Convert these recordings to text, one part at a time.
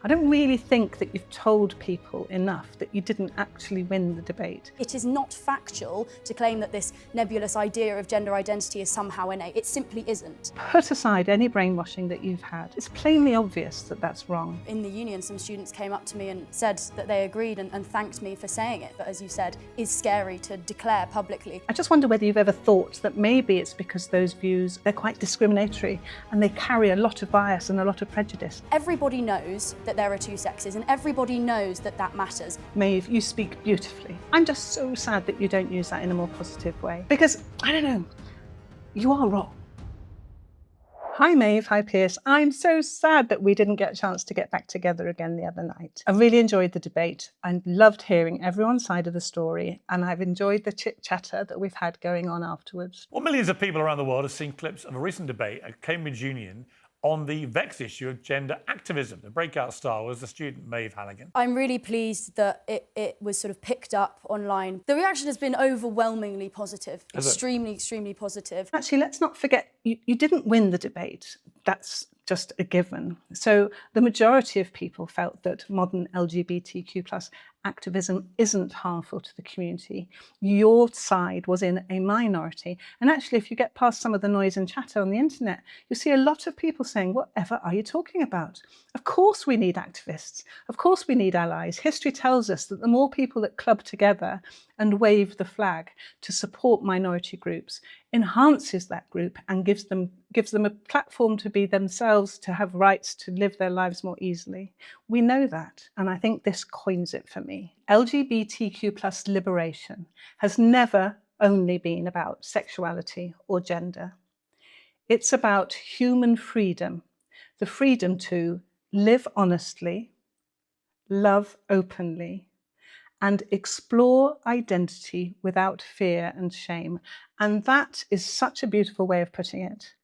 I don't really think that you've told people enough that you didn't actually win the debate. It is not factual to claim that this nebulous idea of gender identity is somehow innate. It simply isn't. Put aside any brainwashing that you've had. It's plainly obvious that that's wrong. In the union, some students came up to me and said that they agreed and thanked me for saying it, but as you said, is scary to declare publicly. I just wonder whether you've ever thought that maybe it's because those views, they're quite discriminatory and they carry a lot of bias and a lot of prejudice. Everybody knows that there are two sexes and everybody knows that that matters. Maeve, you speak beautifully. I'm just so sad that you don't use that in a more positive way. Because, I don't know, you are wrong. Hi Maeve, hi Piers. I'm so sad that we didn't get a chance to get back together again the other night. I really enjoyed the debate. I loved hearing everyone's side of the story, and I've enjoyed the chit-chatter that we've had going on afterwards. Well, millions of people around the world have seen clips of a recent debate at Cambridge Union on the vexed issue of gender activism. The breakout star was the student Maeve Halligan. I'm really pleased that it was sort of picked up online. The reaction has been overwhelmingly positive, extremely positive. Actually, let's not forget, you didn't win the debate. That's just a given. So the majority of people felt that modern LGBTQ+ activism isn't harmful to the community. Your side was in a minority. And actually, if you get past some of the noise and chatter on the internet, you'll see a lot of people saying, whatever are you talking about? Of course we need activists. Of course we need allies. History tells us that the more people that club together and wave the flag to support minority groups enhances that group and gives them a platform to be themselves, to have rights, to live their lives more easily. We know that, and I think this coins it for me. LGBTQ+ liberation has never only been about sexuality or gender. It's about human freedom, the freedom to live honestly, love openly, and explore identity without fear and shame. And that is such a beautiful way of putting it.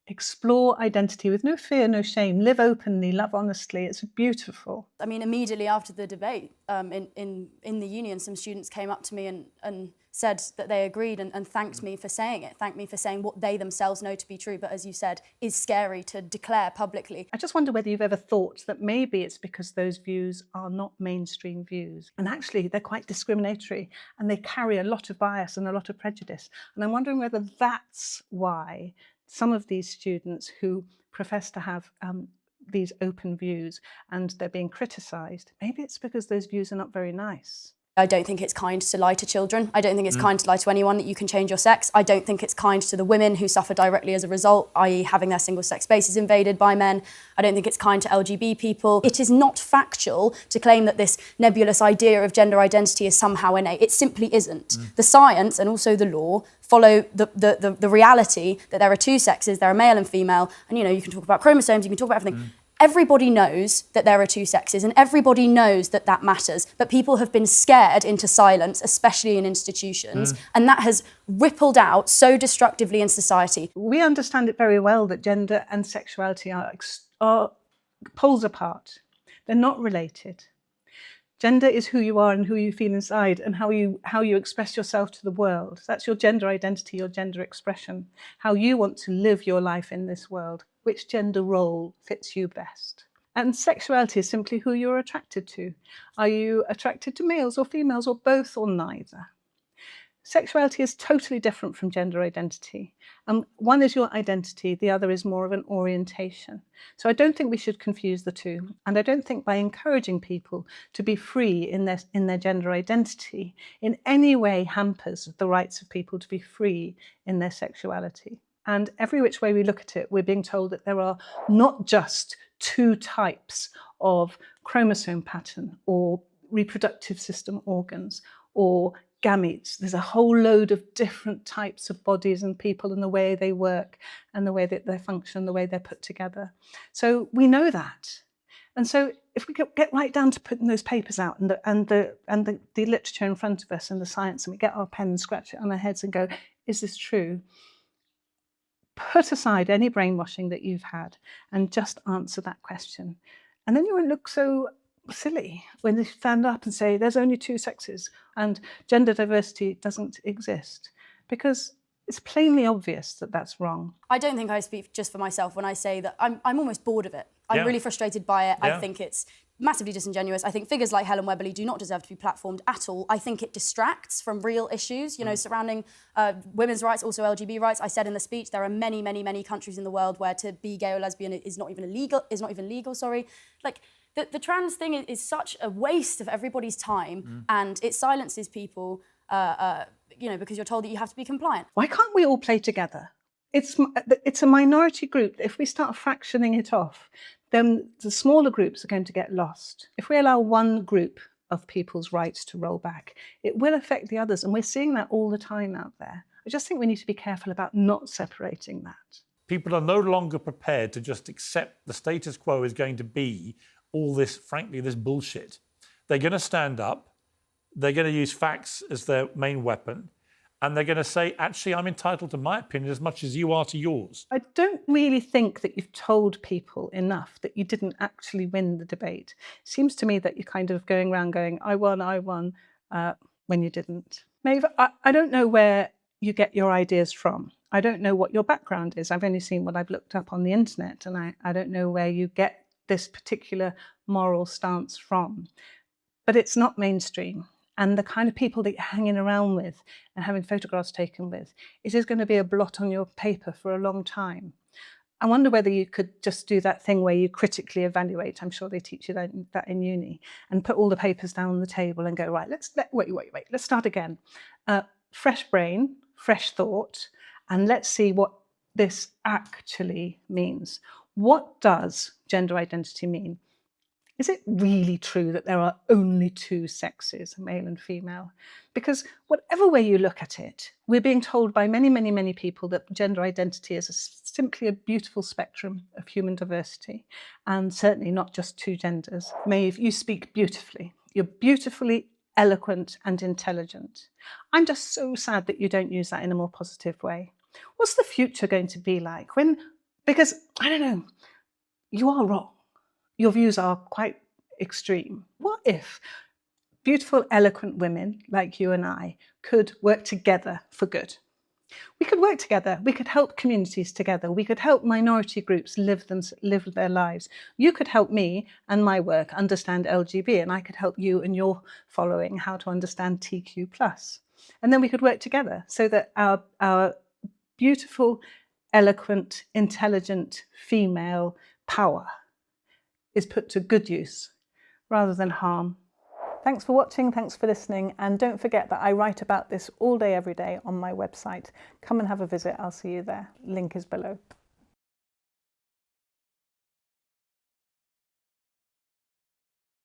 Explore identity with no fear, no shame, live openly, love honestly. It's beautiful. I mean, immediately after the debate in the union, some students came up to me and said that they agreed and thanked me for saying it, thanked me for saying what they themselves know to be true, but as you said, is scary to declare publicly. I just wonder whether you've ever thought that maybe it's because those views are not mainstream views. And actually, they're quite discriminatory and they carry a lot of bias and a lot of prejudice. And I'm wondering whether that's why some of these students who profess to have these open views and they're being criticised, maybe it's because those views are not very nice. I don't think it's kind to lie to children. I don't think it's kind to lie to anyone that you can change your sex. I don't think it's kind to the women who suffer directly as a result, i.e. having their single-sex spaces invaded by men. I don't think it's kind to LGBT people. It is not factual to claim that this nebulous idea of gender identity is somehow innate. It simply isn't. The science and also the law follow the reality that there are two sexes, there are male and female, and you can talk about chromosomes, you can talk about everything. Everybody knows that there are two sexes and everybody knows that that matters, but people have been scared into silence, especially in institutions, and that has rippled out so destructively in society. We understand it very well that gender and sexuality are poles apart. They're not related. Gender is who you are and who you feel inside and how you express yourself to the world. That's your gender identity, your gender expression, how you want to live your life in this world, which gender role fits you best. And sexuality is simply who you're attracted to. Are you attracted to males or females or both or neither? Sexuality is totally different from gender identity. One is your identity, the other is more of an orientation. So I don't think we should confuse the two. And I don't think by encouraging people to be free in their gender identity in any way hampers the rights of people to be free in their sexuality. And every which way we look at it, we're being told that there are not just two types of chromosome pattern or reproductive system organs or gametes. There's a whole load of different types of bodies and people and the way they work and the way that they function, the way they're put together. So we know that. And so if we get right down to putting those papers out and the literature in front of us and the science, and we get our pen and scratch it on our heads and go, is this true? Put aside any brainwashing that you've had and just answer that question. And then you won't look so silly when they stand up and say there's only two sexes and gender diversity doesn't exist, because it's plainly obvious that that's wrong. I don't think I speak just for myself when I say that I'm almost bored of it. I'm really frustrated by it. Yeah. I think it's massively disingenuous. I think figures like Helen Webberley do not deserve to be platformed at all. I think it distracts from real issues, surrounding women's rights, also LGBT rights. I said in the speech, there are many, many, many countries in the world where to be gay or lesbian is not even legal. Like, the trans thing is such a waste of everybody's time, and it silences people, because you're told that you have to be compliant. Why can't we all play together? It's a minority group. If we start fractioning it off, then the smaller groups are going to get lost. If we allow one group of people's rights to roll back, it will affect the others. And we're seeing that all the time out there. I just think we need to be careful about not separating that. People are no longer prepared to just accept the status quo is going to be all this, frankly, this bullshit. They're going to stand up. They're going to use facts as their main weapon. And they're going to say, actually, I'm entitled to my opinion as much as you are to yours. I don't really think that you've told people enough that you didn't actually win the debate. It seems to me that you're kind of going around going, I won, when you didn't. Maeve, I don't know where you get your ideas from. I don't know what your background is. I've only seen what I've looked up on the internet, and I don't know where you get this particular moral stance from. But it's not mainstream. And the kind of people that you're hanging around with and having photographs taken with, it is going to be a blot on your paper for a long time. I wonder whether you could just do that thing where you critically evaluate. I'm sure they teach you that in uni, and put all the papers down on the table and go, right, wait, let's start again. Fresh brain, fresh thought, and let's see what this actually means. What does gender identity mean? Is it really true that there are only two sexes, male and female? Because whatever way you look at it, we're being told by many, many, many people that gender identity is simply a beautiful spectrum of human diversity, and certainly not just two genders. Maeve, you speak beautifully. You're beautifully eloquent and intelligent. I'm just so sad that you don't use that in a more positive way. What's the future going to be like? Because, I don't know, you are wrong. Your views are quite extreme. What if beautiful, eloquent women like you and I could work together for good? We could work together. We could help communities together. We could help minority groups live their lives. You could help me and my work understand LGB, and I could help you and your following how to understand TQ+. And then we could work together so that our beautiful, eloquent, intelligent female power is put to good use rather than harm. Thanks for watching, thanks for listening, and don't forget that I write about this all day, every day on my website. Come and have a visit, I'll see you there. Link is below.